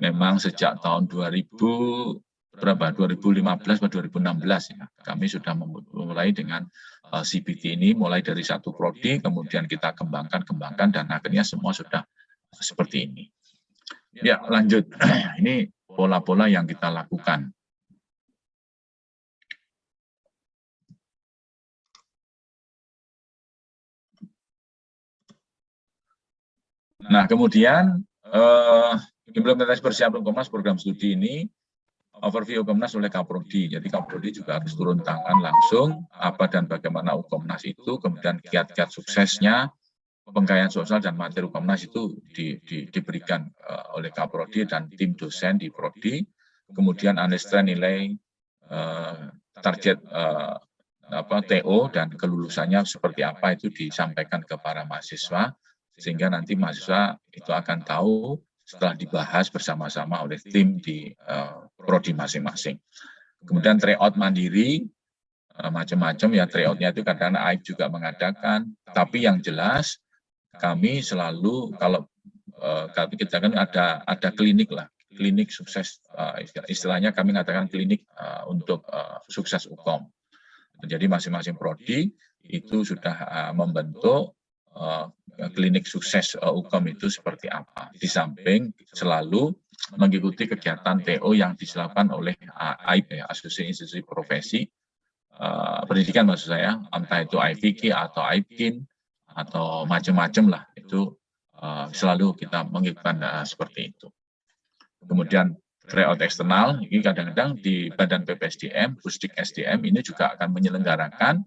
memang sejak tahun 2015 atau 2016 ya. Kami sudah memulai dengan CBT ini mulai dari satu prodi, kemudian kita kembangkan dan akhirnya semua sudah seperti ini. Ya, lanjut. Ini pola-pola yang kita lakukan. Nah, kemudian implementasi persiapan Komnas program studi ini, overview Komnas oleh Kaprodi. Jadi Kaprodi juga harus turun tangan langsung apa dan bagaimana Komnas itu, kemudian kiat-kiat suksesnya, pengkajian sosial dan materi Komnas itu diberikan oleh Kaprodi dan tim dosen di Prodi. Kemudian analisis nilai target TO dan kelulusannya seperti apa itu disampaikan ke para mahasiswa, sehingga nanti mahasiswa itu akan tahu setelah dibahas bersama-sama oleh tim di prodi masing-masing. Kemudian tryout mandiri, macam-macam ya tryoutnya itu kadang-kadang AIP juga mengadakan, tapi yang jelas kami selalu kalau kita kan ada klinik lah, klinik sukses, istilahnya kami mengatakan klinik untuk sukses UKOM. Jadi masing-masing prodi itu sudah membentuk klinik sukses UKOM itu seperti apa. Di samping selalu mengikuti kegiatan TO yang dilakukan oleh AIP, Asosiasi Institusi Profesi Pendidikan maksud saya, entah itu AIPK atau AIPKIN atau macam-macam lah, itu selalu kita mengikuti seperti itu. Kemudian tryout eksternal, ini kadang-kadang di Badan PPSDM, Pusdik SDM ini juga akan menyelenggarakan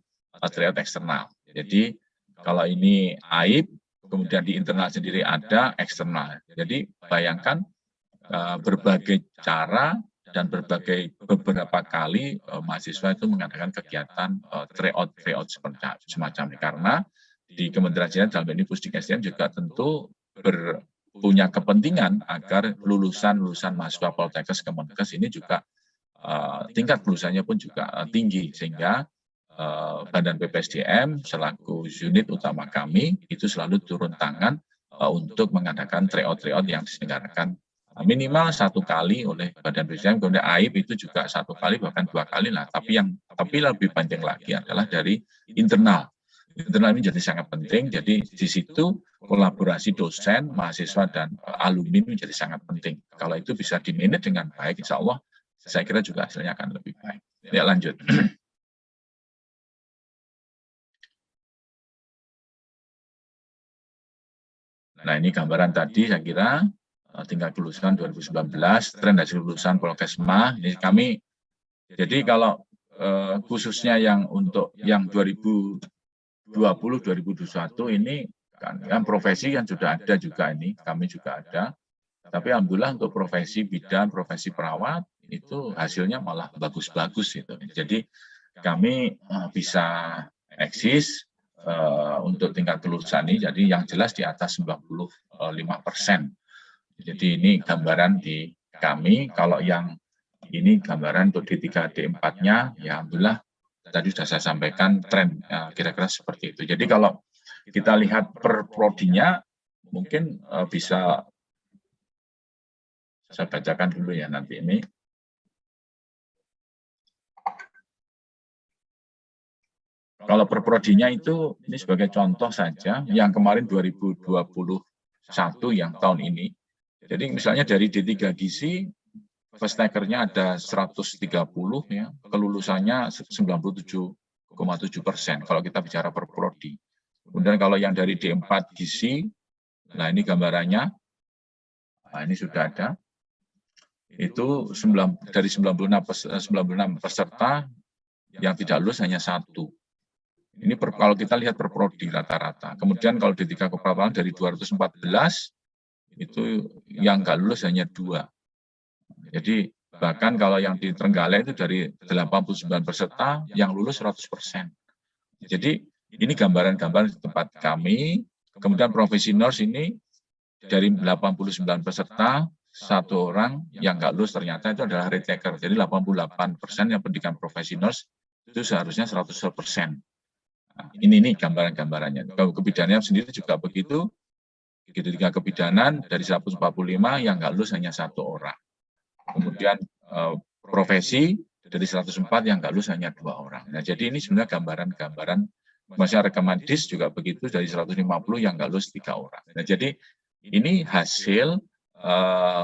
tryout eksternal. Jadi kalau ini AIP, kemudian di internal sendiri ada eksternal. Jadi bayangkan berbagai cara dan beberapa kali mahasiswa itu mengadakan kegiatan tryout semacam ini, karena di Kementerian SDM dalam ini Pusdik SDM juga tentu punya kepentingan agar lulusan mahasiswa Poltekkes Kemenkes ini juga tingkat lulusannya pun juga tinggi, sehingga Badan PPSDM selaku unit utama kami itu selalu turun tangan untuk mengadakan tryout yang diselenggarakan minimal 1 kali oleh Badan PPSDM, kemudian AIP itu juga 1 kali bahkan 2 kali lah. Tapi lebih penting lagi adalah dari internal. Internal ini jadi sangat penting. Jadi di situ kolaborasi dosen, mahasiswa dan alumni menjadi sangat penting. Kalau itu bisa di-manage dengan baik, insya Allah saya kira juga hasilnya akan lebih baik. Ya, lanjut. Nah, ini gambaran tadi saya kira tingkat kelulusan 2019, tren hasil lulusan Polkesma. Ini kami, jadi kalau khususnya yang untuk yang 2020-2021 ini kan profesi yang sudah ada juga, ini kami juga ada. Tapi alhamdulillah untuk profesi bidan, profesi perawat itu hasilnya malah bagus-bagus gitu. Jadi kami bisa eksis untuk tingkat kelulusan ini, jadi yang jelas di atas 95%. Jadi ini gambaran di kami. Kalau yang ini gambaran untuk D3, D4-nya, ya alhamdulillah tadi sudah saya sampaikan tren kira-kira seperti itu. Jadi kalau kita lihat per prodinya, mungkin bisa saya bacakan dulu ya nanti ini. Kalau per prodinya itu, ini sebagai contoh saja, yang kemarin 2021 yang tahun ini. Jadi misalnya dari D3 Gizi, first taker-nya ada 130 ya, kelulusannya 97,7% kalau kita bicara per prodi. Kemudian kalau yang dari D4 Gizi, nah ini gambarannya, nah ini sudah ada. Itu dari 96 peserta yang tidak lulus hanya 1. Ini kalau kita lihat per prodi rata-rata. Kemudian kalau D3 Keperawatan dari 214, itu yang nggak lulus hanya 2. Jadi bahkan kalau yang di Trenggalek itu dari 89 peserta, yang lulus 100%. Jadi ini gambaran-gambaran di tempat kami. Kemudian profesi nurse ini dari 89 peserta, 1 orang yang nggak lulus ternyata itu adalah retaker. Jadi 88% yang pendidikan profesi nurse itu seharusnya 100%. Nah, ini gambaran-gambarannya. Kebidanan sendiri juga begitu. Ketika kebidanan dari 145 yang nggak lulus hanya 1 orang. Kemudian profesi dari 104 yang nggak lulus hanya 2 orang. Nah, jadi ini sebenarnya gambaran-gambaran. Maksudnya rekaman DIS juga begitu, dari 150 yang nggak lulus 3 orang. Nah, jadi ini hasil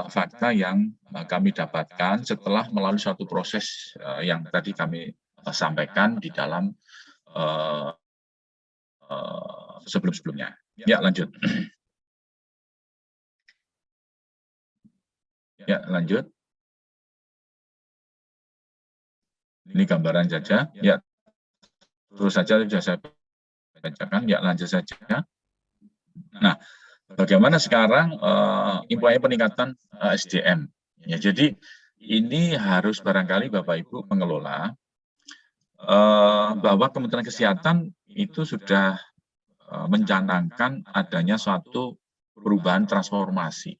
fakta yang kami dapatkan setelah melalui suatu proses yang tadi kami sampaikan di dalam sebelum-sebelumnya. Ya, lanjut. Ya, lanjut. Ini gambaran saja. Ya, terus saja sudah saya bacakan. Ya, lanjut saja. Nah, bagaimana sekarang upaya peningkatan SDM? Ya, jadi ini harus barangkali Bapak Ibu pengelola bahwa Kementerian Kesehatan itu sudah mencanangkan adanya suatu perubahan transformasi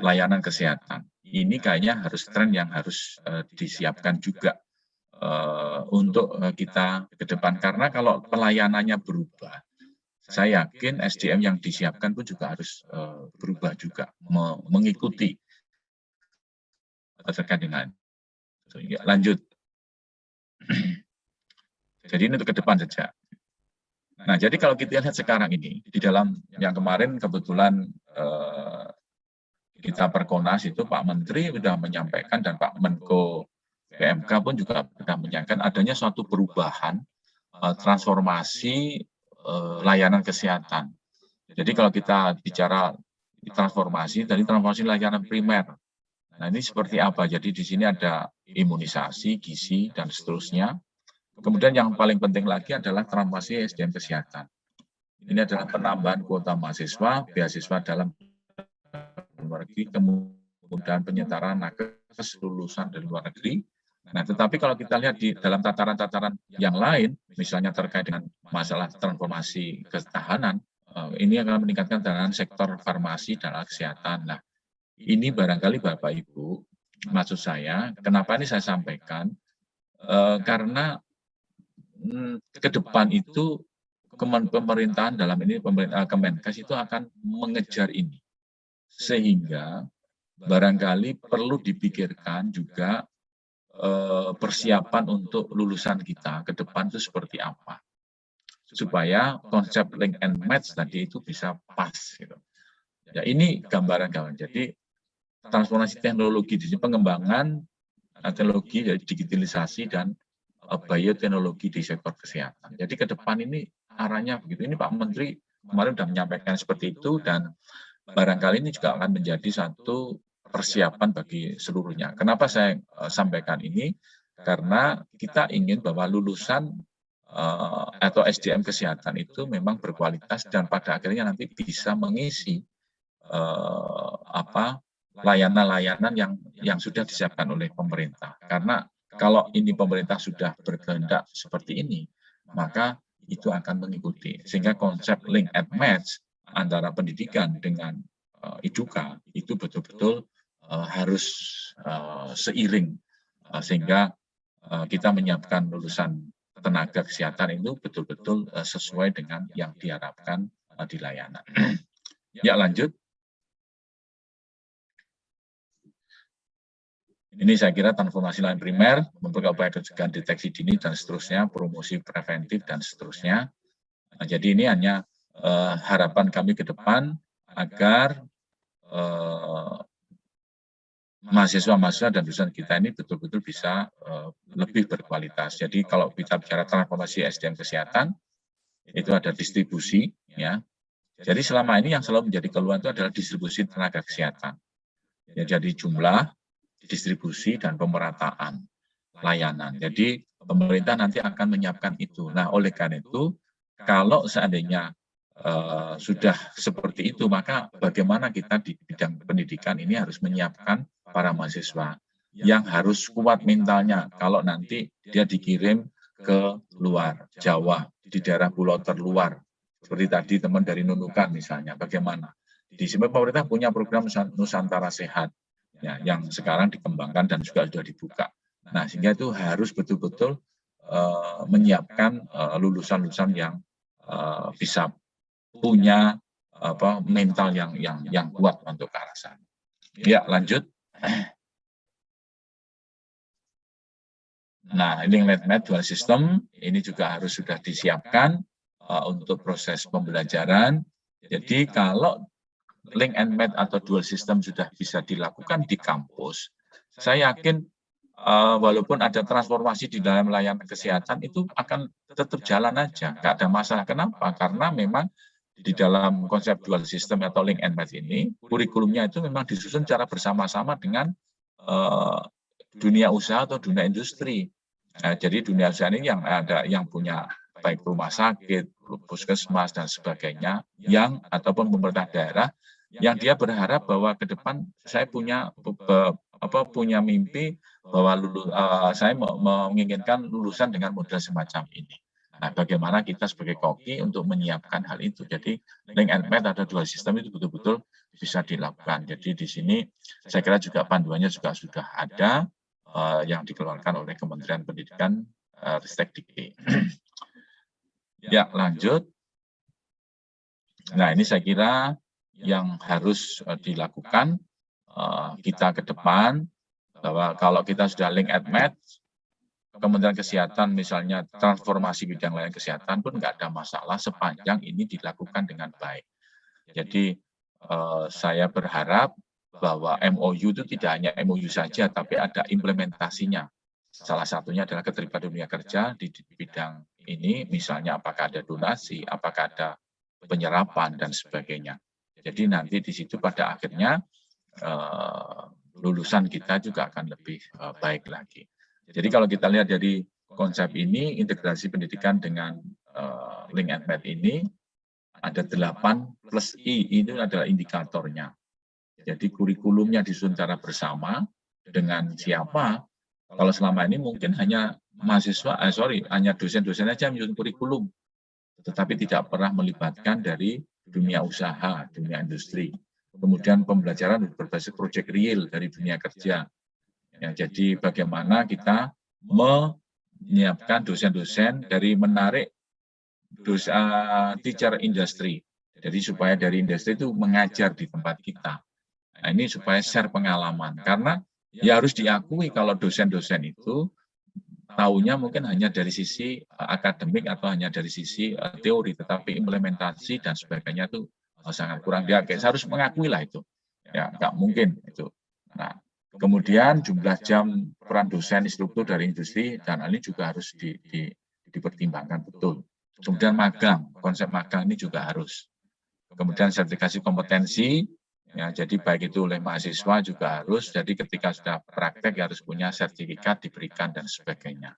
layanan kesehatan. Ini kayaknya harus tren yang harus disiapkan juga untuk kita ke depan. Karena kalau pelayanannya berubah, saya yakin SDM yang disiapkan pun juga harus berubah juga, mengikuti terkait dengan. Ya, lanjut. Jadi ini untuk ke depan saja. Nah, jadi kalau kita lihat sekarang ini, di dalam yang kemarin kebetulan kita Perkonas itu Pak Menteri sudah menyampaikan dan Pak Menko PMK pun juga sudah menyampaikan adanya suatu perubahan transformasi layanan kesehatan. Jadi kalau kita bicara transformasi, tadi transformasi layanan primer. Nah, ini seperti apa? Jadi di sini ada imunisasi, gizi, dan seterusnya. Kemudian yang paling penting lagi adalah transformasi SDM kesehatan. Ini adalah penambahan kuota mahasiswa, beasiswa dalam luar negeri, kemudian kemudahan penyetaraan nakes lulusan dari luar negeri. Nah, tetapi kalau kita lihat di dalam tataran-tataran yang lain, misalnya terkait dengan masalah transformasi ketahanan, ini akan meningkatkan dalam sektor farmasi dan kesehatan. Nah, ini barangkali Bapak Ibu, maksud saya, kenapa ini saya sampaikan, karena ke depan itu pemerintahan dalam ini Kemenkes itu akan mengejar ini, sehingga barangkali perlu dipikirkan juga persiapan untuk lulusan kita ke depan itu seperti apa, supaya konsep link and match tadi itu bisa pas gitu. Ya, ini gambaran. Jadi transformasi teknologi di sini, pengembangan teknologi, jadi digitalisasi dan bioteknologi di sektor kesehatan. Jadi ke depan ini arahnya begitu. Ini Pak Menteri kemarin sudah menyampaikan seperti itu, dan barangkali ini juga akan menjadi satu persiapan bagi seluruhnya. Kenapa saya sampaikan ini? Karena kita ingin bahwa lulusan atau SDM kesehatan itu memang berkualitas dan pada akhirnya nanti bisa mengisi layanan-layanan yang sudah disiapkan oleh pemerintah. Karena kalau ini pemerintah sudah berkehendak seperti ini, maka itu akan mengikuti. Sehingga konsep link and match antara pendidikan dengan IDUKA itu betul-betul harus seiring, sehingga kita menyiapkan lulusan tenaga kesehatan itu betul-betul sesuai dengan yang diharapkan di layanan. Ya, lanjut. Ini saya kira transformasi layanan primer, memperkuat upaya pencegahan deteksi dini dan seterusnya, promosi preventif dan seterusnya. Nah, jadi ini hanya harapan kami ke depan agar mahasiswa-mahasiswa dan lulusan kita ini betul-betul bisa lebih berkualitas. Jadi kalau kita bicara transformasi SDM kesehatan, itu ada distribusi, ya. Jadi selama ini yang selalu menjadi keluhan itu adalah distribusi tenaga kesehatan. Ya, jadi jumlah, distribusi, dan pemerataan layanan. Jadi pemerintah nanti akan menyiapkan itu. Nah, oleh karena itu, kalau seandainya sudah seperti itu, maka bagaimana kita di bidang pendidikan ini harus menyiapkan para mahasiswa yang harus kuat mentalnya kalau nanti dia dikirim ke luar Jawa, di daerah pulau terluar. Seperti tadi teman dari Nunukan misalnya, bagaimana? Di sini pemerintah punya program Nusantara Sehat, ya, yang sekarang dikembangkan dan juga sudah dibuka. Nah, sehingga itu harus betul-betul menyiapkan lulusan-lulusan yang bisa punya mental yang kuat untuk ke arah sana. Ya, lanjut. Nah, ini link dual system ini juga harus sudah disiapkan untuk proses pembelajaran. Jadi kalau link and match atau dual system sudah bisa dilakukan di kampus, saya yakin walaupun ada transformasi di dalam layanan kesehatan itu akan tetap jalan aja, nggak ada masalah. Kenapa? Karena memang di dalam konsep dual system atau link and match ini, kurikulumnya itu memang disusun secara bersama-sama dengan dunia usaha atau dunia industri. Nah, jadi dunia usaha ini yang ada yang punya baik rumah sakit, puskesmas dan sebagainya, yang ataupun pemerintah daerah yang dia berharap bahwa ke depan saya punya mimpi bahwa saya menginginkan lulusan dengan model semacam ini. Nah, bagaimana kita sebagai koki untuk menyiapkan hal itu. Jadi link and match atau dual system itu betul-betul bisa dilakukan. Jadi di sini saya kira juga panduannya juga sudah ada yang dikeluarkan oleh Kementerian Pendidikan Ristek-Dikti. Ya, lanjut. Nah, ini saya kira yang harus dilakukan kita ke depan, bahwa kalau kita sudah link and match, Kementerian Kesehatan misalnya transformasi bidang layanan kesehatan pun nggak ada masalah sepanjang ini dilakukan dengan baik. Jadi saya berharap bahwa MOU itu tidak hanya MOU saja, tapi ada implementasinya. Salah satunya adalah keterlibatan dunia kerja di bidang ini, misalnya apakah ada donasi, apakah ada penyerapan, dan sebagainya. Jadi nanti di situ pada akhirnya lulusan kita juga akan lebih baik lagi. Jadi kalau kita lihat dari konsep ini, integrasi pendidikan dengan link and match ini, ada 8+I, itu adalah indikatornya. Jadi kurikulumnya disusun secara bersama dengan siapa. Kalau selama ini mungkin hanya mahasiswa, hanya dosen-dosen aja menyusun kurikulum, tetapi tidak pernah melibatkan dari dunia usaha, dunia industri. Kemudian pembelajaran berbasis proyek real dari dunia kerja. Ya, jadi bagaimana kita menyiapkan dosen-dosen dari menarik teacher industri. Jadi supaya dari industri itu mengajar di tempat kita. Nah, ini supaya share pengalaman. Karena ya harus diakui kalau dosen-dosen itu tahunya mungkin hanya dari sisi akademik atau hanya dari sisi teori, tetapi implementasi dan sebagainya itu sangat kurang. Dia harus mengakui lah itu. Ya, nggak mungkin itu. Nah, kemudian jumlah jam peran dosen instruktur dari industri dan ini juga harus dipertimbangkan betul. Kemudian magang, konsep magang ini juga harus. Kemudian sertifikasi kompetensi, ya, jadi baik itu oleh mahasiswa juga harus, jadi ketika sudah praktek ya harus punya sertifikat diberikan dan sebagainya.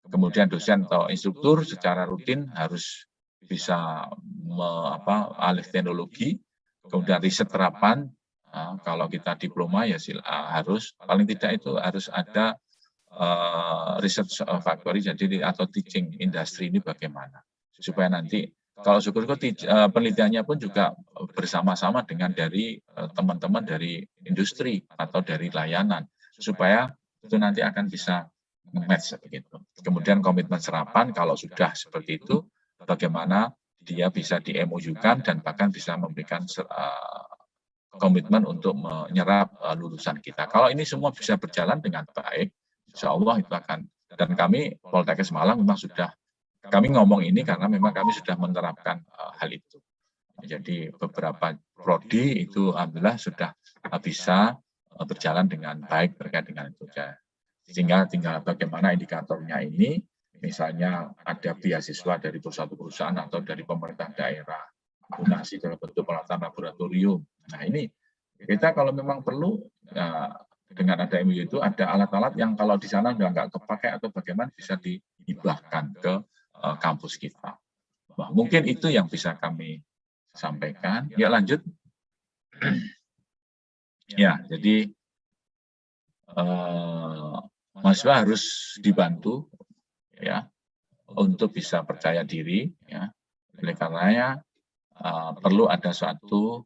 Kemudian dosen atau instruktur secara rutin harus bisa alih teknologi, kemudian riset terapan. Kalau kita diploma ya harus paling tidak itu harus ada research factory jadi atau teaching industri ini bagaimana supaya nanti kalau syukur-syukur penelitiannya pun juga bersama-sama dengan dari teman-teman dari industri atau dari layanan supaya itu nanti akan bisa match begitu. Kemudian komitmen serapan kalau sudah seperti itu bagaimana dia bisa di-MOU-kan dan bahkan bisa memberikan komitmen untuk menyerap lulusan kita. Kalau ini semua bisa berjalan dengan baik, insya Allah itu akan. Dan kami Poltekkes Malang memang sudah kami ngomong ini karena memang kami sudah menerapkan hal itu. Jadi beberapa prodi itu alhamdulillah sudah bisa berjalan dengan baik terkait dengan itu. Sehingga tinggal bagaimana indikatornya ini, misalnya ada beasiswa dari suatu perusahaan atau dari pemerintah daerah, donasi dalam bentuk peralatan laboratorium. Nah ini kita kalau memang perlu dengan ada MOU itu ada alat-alat yang kalau di sana sudah nggak kepakai atau bagaimana bisa dihibahkan ke kampus kita. Nah, mungkin itu yang bisa kami sampaikan. Ya lanjut. Ya, jadi mahasiswa harus dibantu ya untuk bisa percaya diri ya. Oleh karenanya perlu ada suatu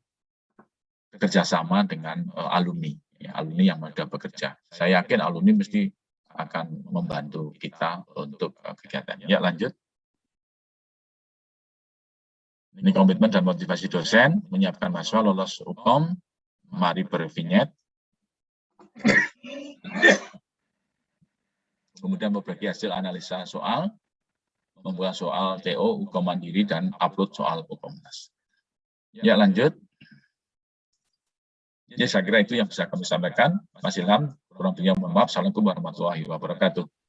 kerjasama dengan alumni, ya, alumni yang sudah bekerja. Saya yakin alumni mesti akan membantu kita untuk kegiatannya. Ya lanjut. Ini komitmen dan motivasi dosen, menyiapkan mahasiswa lolos UKOM, mari bervinyet. Kemudian berbagi hasil analisa soal, membuat soal TO, UKOM mandiri, dan upload soal UKOMnas. Ya lanjut. Ya saya kira itu yang bisa kami sampaikan. Mas Ilham, kurang lebihnya mohon maaf. Assalamualaikum warahmatullahi wabarakatuh.